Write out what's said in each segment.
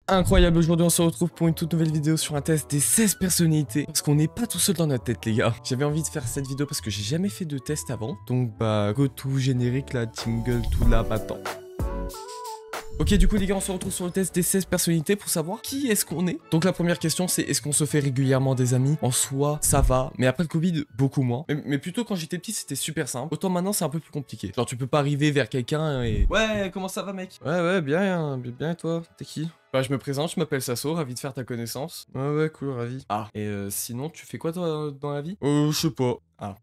Incroyable, aujourd'hui on se retrouve pour une toute nouvelle vidéo sur un test des 16 personnalités. Parce qu'on n'est pas tout seul dans notre tête les gars. J'avais envie de faire cette vidéo parce que j'ai jamais fait de test avant. Donc bah, go tout générique là, jingle, tout là, maintenant. Ok, du coup les gars, on se retrouve sur le test des 16 personnalités pour savoir qui est-ce qu'on est. Donc la première question c'est est-ce qu'on se fait régulièrement des amis? En soi, ça va, mais après le Covid, beaucoup moins. Mais plutôt quand j'étais petit, c'était super simple. Autant maintenant, c'est un peu plus compliqué. Genre tu peux pas arriver vers quelqu'un et... Ouais, comment ça va mec? Ouais, bien et toi? T'es qui? Bah je me présente, je m'appelle Sasso, ravi de faire ta connaissance. Ouais, cool, ravi. Ah, et sinon, tu fais quoi toi dans la vie? Je sais pas. Ah.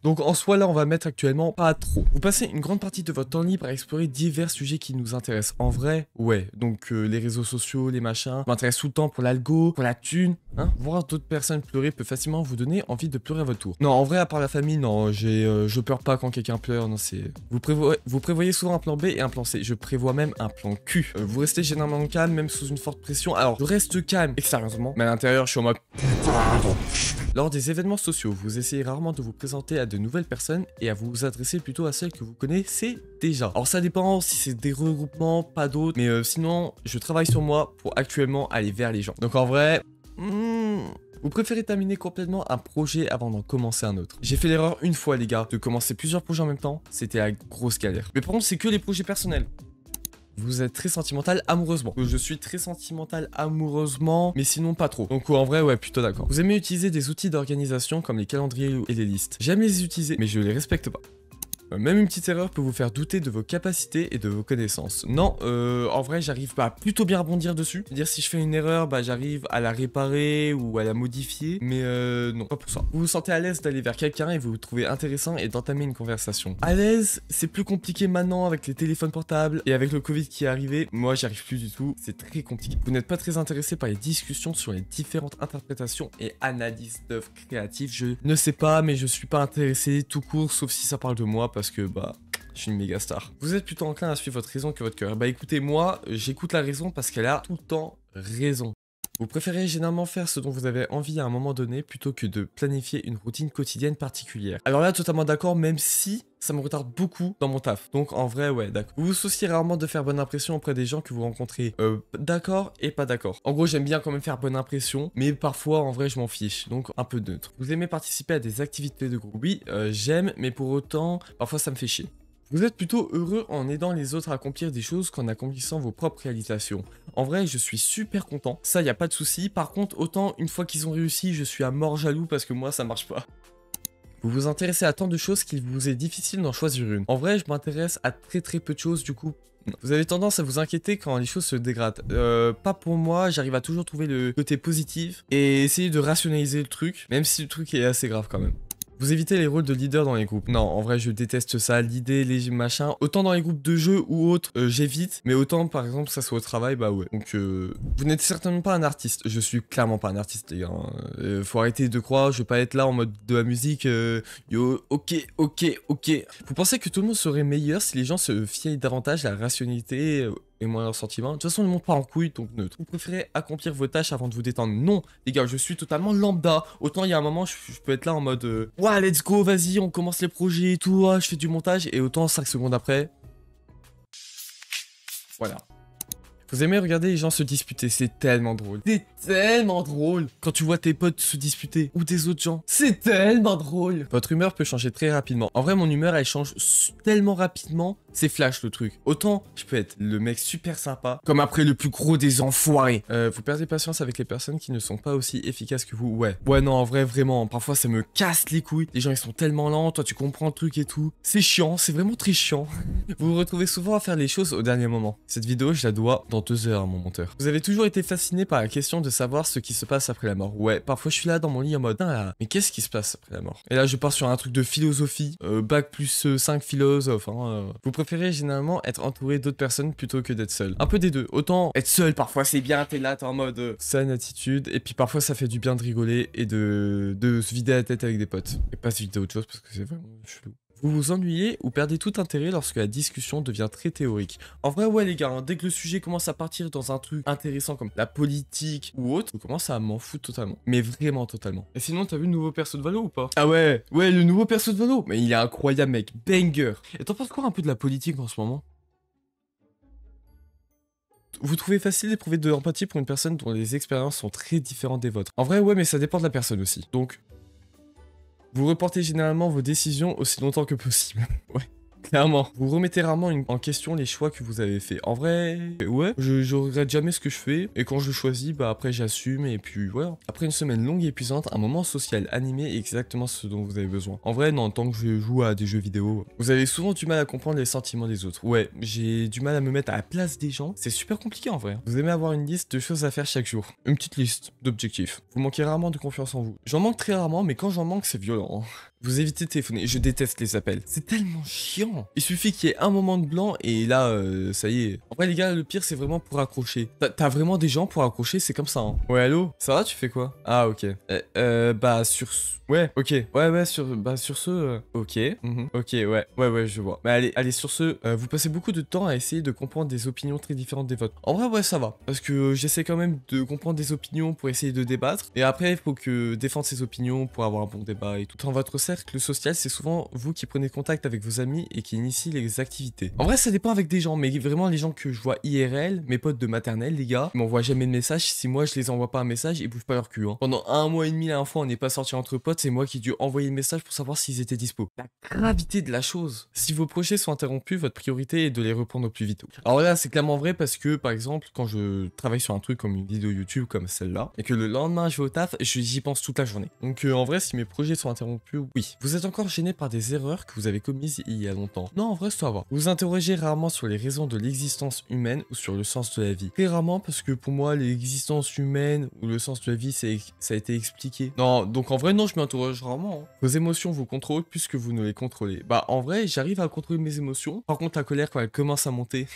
Donc en soi là on va mettre actuellement pas trop. Vous passez une grande partie de votre temps libre à explorer divers sujets qui nous intéressent. En vrai, ouais. Donc les réseaux sociaux, les machins, je m'intéresse tout le temps pour l'algo, pour la thune. Hein. Voir d'autres personnes pleurer peut facilement vous donner envie de pleurer à votre tour. Non, en vrai, à part la famille, non, je pleure pas quand quelqu'un pleure. Non, c'est... Vous prévoyez souvent un plan B et un plan C. Je prévois même un plan Q. Vous restez généralement calme, même sous une forte pression. Alors, je reste calme extérieurement, mais à l'intérieur, je suis en mode... Lors des événements sociaux, vous essayez rarement de vous présenter à de nouvelles personnes et à vous adresser plutôt à celles que vous connaissez déjà. Alors ça dépend si c'est des regroupements, pas d'autres, mais sinon, je travaille sur moi pour actuellement aller vers les gens. Donc en vrai... Vous préférez terminer complètement un projet avant d'en commencer un autre. J'ai fait l'erreur une fois les gars, de commencer plusieurs projets en même temps, c'était la grosse galère. Mais par contre, c'est que les projets personnels. Vous êtes très sentimental amoureusement. Je suis très sentimental amoureusement, mais sinon pas trop. Donc en vrai, ouais, plutôt d'accord. Vous aimez utiliser des outils d'organisation comme les calendriers et les listes. J'aime les utiliser, mais je les respecte pas. Même une petite erreur peut vous faire douter de vos capacités et de vos connaissances. Non, en vrai, j'arrive à plutôt bien rebondir dessus. C'est-à-dire, si je fais une erreur, bah, j'arrive à la réparer ou à la modifier. Mais non, pas pour ça. Vous vous sentez à l'aise d'aller vers quelqu'un et vous vous trouvez intéressant et d'entamer une conversation. À l'aise, c'est plus compliqué maintenant avec les téléphones portables et avec le Covid qui est arrivé. Moi, j'y arrive plus du tout. C'est très compliqué. Vous n'êtes pas très intéressé par les discussions sur les différentes interprétations et analyses d'œuvres créatives. Je ne sais pas, mais je suis pas intéressé tout court, sauf si ça parle de moi parce que bah je suis une méga star. Vous êtes plutôt enclin à suivre votre raison que votre cœur. Bah écoutez, moi j'écoute la raison parce qu'elle a tout le temps raison. Vous préférez généralement faire ce dont vous avez envie à un moment donné plutôt que de planifier une routine quotidienne particulière. Alors là, totalement d'accord, même si ça me retarde beaucoup dans mon taf. Donc en vrai, ouais, d'accord. Vous vous souciez rarement de faire bonne impression auprès des gens que vous rencontrez. D'accord et pas d'accord. En gros, j'aime bien quand même faire bonne impression, mais parfois, en vrai, je m'en fiche. Donc un peu neutre. Vous aimez participer à des activités de groupe? Oui, j'aime, mais pour autant, parfois ça me fait chier. Vous êtes plutôt heureux en aidant les autres à accomplir des choses qu'en accomplissant vos propres réalisations. En vrai, je suis super content. Ça, y a pas de souci. Par contre, autant une fois qu'ils ont réussi, je suis à mort jaloux parce que moi, ça marche pas. Vous vous intéressez à tant de choses qu'il vous est difficile d'en choisir une. En vrai, je m'intéresse à très peu de choses, du coup... Non. Vous avez tendance à vous inquiéter quand les choses se dégradent. Pas pour moi, j'arrive à toujours trouver le côté positif et essayer de rationaliser le truc, même si le truc est assez grave quand même. Vous évitez les rôles de leader dans les groupes. Non, en vrai, je déteste ça, l'idée, les machins. Autant dans les groupes de jeux ou autres, j'évite. Mais autant, par exemple, ça soit au travail, bah ouais. Donc, vous n'êtes certainement pas un artiste. Je suis clairement pas un artiste, les gars. Faut arrêter de croire, je vais pas être là en mode de la musique. Yo, ok. Vous pensez que tout le monde serait meilleur si les gens se fiaient davantage à la rationalité et moins leurs sentiments? De toute façon, ne monte pas en couille, donc neutre. Vous préférez accomplir vos tâches avant de vous détendre? Non, les gars, je suis totalement lambda. Autant il y a un moment, je peux être là en mode ouais, let's go, vas-y, on commence les projets et tout, je fais du montage, et autant 5 secondes après... Voilà. Vous aimez regarder les gens se disputer, c'est tellement drôle. C'est tellement drôle. Quand tu vois tes potes se disputer, ou des autres gens, c'est tellement drôle. Votre humeur peut changer très rapidement. En vrai, mon humeur, elle change tellement rapidement, c'est flash le truc. Autant, je peux être le mec super sympa, comme après le plus gros des enfoirés. Vous perdez patience avec les personnes qui ne sont pas aussi efficaces que vous. Ouais, non, en vrai, vraiment, parfois ça me casse les couilles. Les gens, ils sont tellement lents, toi, tu comprends le truc et tout. C'est chiant, c'est vraiment très chiant. Vous vous retrouvez souvent à faire les choses au dernier moment. Cette vidéo, je la dois dans 2 heures à mon monteur. Vous avez toujours été fasciné par la question de savoir ce qui se passe après la mort. Ouais, parfois je suis là dans mon lit en mode, ah, mais qu'est-ce qui se passe après la mort? Et là, je pars sur un truc de philosophie, bac plus 5 philosophes, Vous préférez généralement être entouré d'autres personnes plutôt que d'être seul. Un peu des deux. Autant être seul, parfois c'est bien, t'es là, t'es en mode saine attitude, et puis parfois ça fait du bien de rigoler et de se vider la tête avec des potes. Et pas se vider autre chose parce que c'est vraiment chelou. Vous vous ennuyez ou perdez tout intérêt lorsque la discussion devient très théorique. En vrai, ouais les gars, dès que le sujet commence à partir dans un truc intéressant comme la politique ou autre, je commence à m'en foutre totalement. Mais vraiment totalement. Et sinon, t'as vu le nouveau perso de Valo ou pas? Ah ouais, le nouveau perso de Valo. Mais il est incroyable mec, banger. Et t'en penses quoi un peu de la politique en ce moment? Vous trouvez facile d'éprouver de l'empathie pour une personne dont les expériences sont très différentes des vôtres. En vrai, ouais, mais ça dépend de la personne aussi. Donc, vous reportez généralement vos décisions aussi longtemps que possible. Ouais. Clairement. Vous remettez rarement en question les choix que vous avez fait. En vrai, ouais, je regrette jamais ce que je fais. Et quand je choisis, bah après j'assume et puis voilà. Après une semaine longue et épuisante, un moment social animé est exactement ce dont vous avez besoin. En vrai, non, tant que je joue à des jeux vidéo, vous avez souvent du mal à comprendre les sentiments des autres. Ouais, j'ai du mal à me mettre à la place des gens. C'est super compliqué en vrai. Vous aimez avoir une liste de choses à faire chaque jour. Une petite liste d'objectifs. Vous manquez rarement de confiance en vous. J'en manque très rarement, mais quand j'en manque, c'est violent. Vous évitez de téléphoner. Je déteste les appels. C'est tellement chiant. Il suffit qu'il y ait un moment de blanc et là, ça y est. En vrai, les gars, le pire, c'est vraiment pour accrocher. T'as vraiment des gens pour accrocher, c'est comme ça. Hein. Ouais, allô? Ça va, tu fais quoi? Ah, ok. Bah, sur... Ouais, ok. Ouais, sur ce... Ok. Ok, ouais, je vois. Bah, allez, sur ce, vous passez beaucoup de temps à essayer de comprendre des opinions très différentes des vôtres. En vrai, ouais, ça va. Parce que j'essaie quand même de comprendre des opinions pour essayer de débattre. Et après, il faut que défendre ses opinions pour avoir un bon débat et tout. Dans votre cercle social, c'est souvent vous qui prenez contact avec vos amis et qui initiez les activités. En vrai, ça dépend avec des gens, mais vraiment les gens que je vois IRL, mes potes de maternelle, les gars, ils m'envoient jamais de message. Si moi je les envoie pas un message, ils bougent pas leur cul. Hein. Pendant 1 mois et demi, la dernière fois, on n'est pas sortis entre potes, c'est moi qui ai dû envoyer le message pour savoir s'ils étaient dispo. La gravité de la chose. Si vos projets sont interrompus, votre priorité est de les reprendre au plus vite. Alors là, c'est clairement vrai parce que, par exemple, quand je travaille sur un truc comme une vidéo YouTube comme celle-là, et que le lendemain je vais au taf, j'y pense toute la journée. Donc en vrai, si mes projets sont interrompus, oui. Vous êtes encore gêné par des erreurs que vous avez commises il y a longtemps. Non, en vrai, ça va. Vous vous interrogez rarement sur les raisons de l'existence humaine ou sur le sens de la vie. Très rarement parce que pour moi, l'existence humaine ou le sens de la vie, ça a été expliqué. Non, donc en vrai, non, je m'interroge rarement. Hein. Vos émotions vous contrôlent plus que vous ne les contrôlez. Bah, en vrai, j'arrive à contrôler mes émotions. Par contre, la colère, quand elle commence à monter...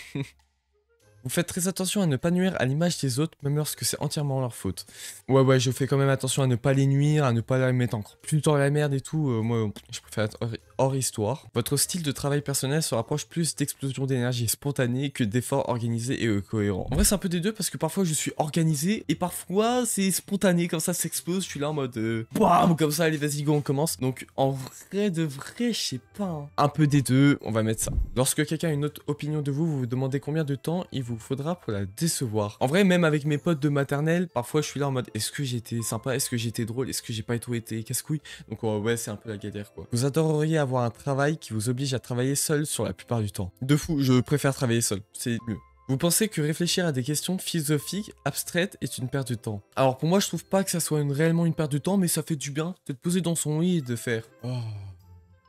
Vous faites très attention à ne pas nuire à l'image des autres, même lorsque c'est entièrement leur faute. Ouais, je fais quand même attention à ne pas les nuire, à ne pas les mettre encore plus dans la merde et tout. Moi, je préfère être hors histoire. Votre style de travail personnel se rapproche plus d'explosion d'énergie spontanée que d'efforts organisés et cohérents. En vrai, c'est un peu des deux parce que parfois je suis organisé et parfois c'est spontané, comme ça s'explose. Je suis là en mode BAM, comme ça, allez, vas-y, go, on commence. Donc en vrai, de vrai, je sais pas. Hein. Un peu des deux, on va mettre ça. Lorsque quelqu'un a une autre opinion de vous, vous vous demandez combien de temps il vous faudra pour la décevoir. En vrai, même avec mes potes de maternelle, parfois je suis là en mode est-ce que j'étais sympa, est-ce que j'étais drôle, est-ce que j'ai pas été casse-couille. Donc ouais, c'est un peu la galère quoi. Vous adoreriez avoir un travail qui vous oblige à travailler seul sur la plupart du temps. De fou, je préfère travailler seul, c'est mieux. Vous pensez que réfléchir à des questions philosophiques, abstraites, est une perte de temps. Alors pour moi, je trouve pas que ça soit réellement une perte de temps, mais ça fait du bien de te poser dans son lit et de faire oh.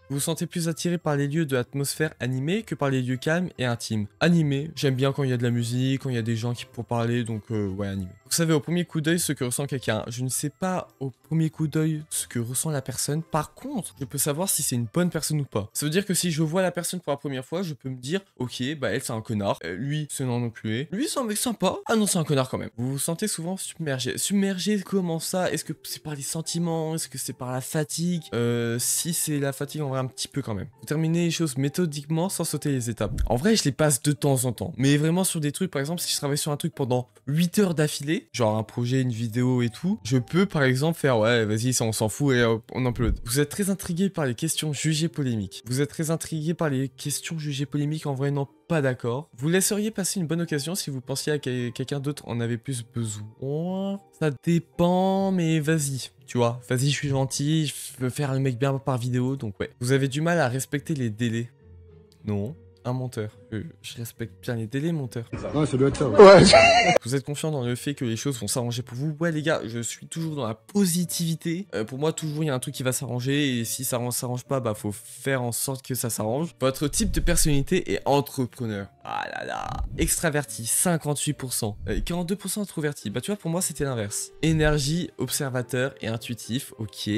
Vous vous sentez plus attiré par les lieux de l'atmosphère animée que par les lieux calmes et intimes. Animé, j'aime bien quand il y a de la musique, quand il y a des gens qui pour parler, donc ouais, animé. Vous savez au premier coup d'œil ce que ressent quelqu'un. Je ne sais pas au premier coup d'œil ce que ressent la personne. Par contre, je peux savoir si c'est une bonne personne ou pas. Ça veut dire que si je vois la personne pour la première fois, je peux me dire, ok, bah elle c'est un connard, lui c'est un enculé, lui c'est un mec sympa, ah non c'est un connard quand même. Vous vous sentez souvent submergé. Submergé comment ça? Est-ce que c'est par les sentiments? Est-ce que c'est par la fatigue? Si c'est la fatigue, on va un petit peu quand même. Vous terminez les choses méthodiquement sans sauter les étapes. En vrai, je les passe de temps en temps. Mais vraiment sur des trucs, par exemple, si je travaille sur un truc pendant 8 heures d'affilée, genre un projet, une vidéo et tout, je peux par exemple faire ouais, vas-y, ça on s'en fout et hop, on upload. Vous êtes très intrigué par les questions jugées polémiques. Vous êtes très intrigué par les questions jugées polémiques, en vrai, non, pas d'accord. Vous laisseriez passer une bonne occasion si vous pensiez à quelqu'un d'autre en avait plus besoin. Ça dépend, mais vas-y. Tu vois, vas-y, je suis gentil, je veux faire le mec bien par vidéo, donc ouais. Vous avez du mal à respecter les délais. Non, un menteur. Je respecte bien les délais, menteur. Ouais, ça doit être ça. Ouais. Vous êtes confiant dans le fait que les choses vont s'arranger pour vous. Ouais, les gars, je suis toujours dans la positivité. Pour moi, toujours, il y a un truc qui va s'arranger. Et si ça s'arrange pas, bah, faut faire en sorte que ça s'arrange. Votre type de personnalité est entrepreneur. Ah là là. Extraverti, 58%. 42% introverti. Bah, tu vois, pour moi, c'était l'inverse. Énergie, observateur et intuitif. Ok.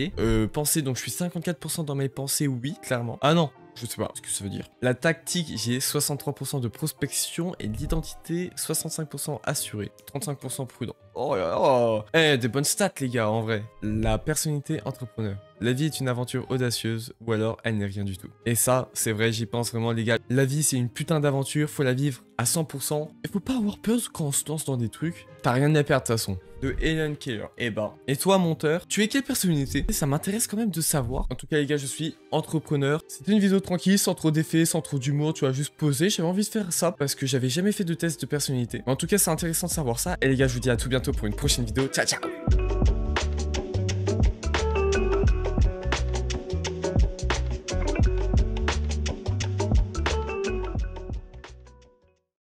Pensée, donc je suis 54% dans mes pensées, oui, clairement. Ah non. Je sais pas ce que ça veut dire. La tactique, j'ai 63% de prospection et l'identité, 65% assuré, 35% prudent. Oh là là. Eh, des bonnes stats, les gars, en vrai. La personnalité entrepreneur. La vie est une aventure audacieuse, ou alors elle n'est rien du tout. Et ça, c'est vrai, j'y pense vraiment, les gars. La vie, c'est une putain d'aventure, faut la vivre à 100%. Il faut pas avoir peur quand on se lance dans des trucs. T'as rien à perdre, de toute façon. De Helen Keller. Eh ben. Et toi, monteur, tu es quelle personnalité? Ça m'intéresse quand même de savoir. En tout cas, les gars, je suis entrepreneur. C'était une vidéo tranquille, sans trop d'effets, sans trop d'humour, tu vois, juste posé. J'avais envie de faire ça parce que j'avais jamais fait de test de personnalité. Mais en tout cas, c'est intéressant de savoir ça. Et les gars, je vous dis à tout bientôt pour une prochaine vidéo. Ciao, ciao!